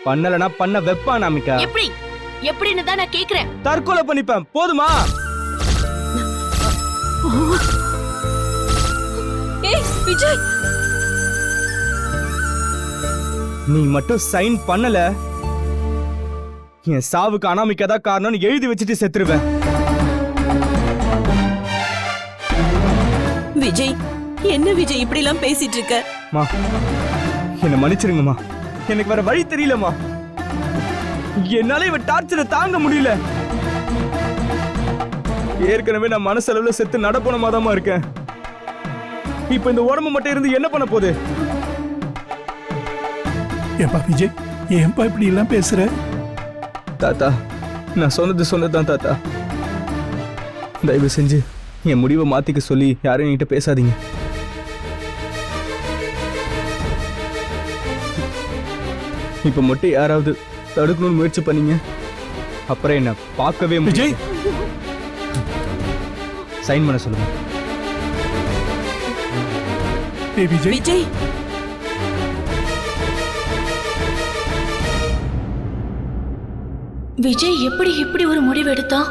பண்ணலனா பண்ண வெப்பா அனாமிகா. எப்படின்னு தான் நான் கேக்குறேன். தற்கொலை பண்ணிப்பேன், போதுமா? ஏய் விஜய், நீ மட்டும் சைன் பண்ணல, என் சாவுக்கு அனாமிகா தான் காரணம்னு எழுதி வச்சுட்டு செத்துருவேன். விஜய், என்ன விஜய் இப்படி எல்லாம் பேசிட்டு இருக்க? மா, என்ன மன்னிச்சிருங்கம்மா, எனக்கு வேற வழி தெரியலம்மா. என்னால இவ டார்ச்சரை தாங்க முடியல. ஏற்கனவே நான் மனசளவுல செத்து நடப்பணமாதாமா இருக்கேன். இப்ப இந்த உடம்பு மட்டும் இருந்து என்ன பண்ண போகுது? ஏப்பா விஜய், ஏன்பா இப்படி எல்லாம் பேசுற? தாத்தா, நான் சொன்னதுதான் தாத்தா. தயவு செஞ்சு என் முடிவை மாத்திக்க சொல்லி யாரும் என்கிட்ட பேசாதீங்க. இப்ப மட்டும் யாராவது தடுக்கணும்னு முயற்சி பண்ணீங்க, அப்புறம் என்ன பார்க்கவே விஜய், சைன் பண்ண சொல்லுங்க. விஜய் விஜய், விஜய் எப்படி இப்படி ஒரு முடிவு எடுத்தான்?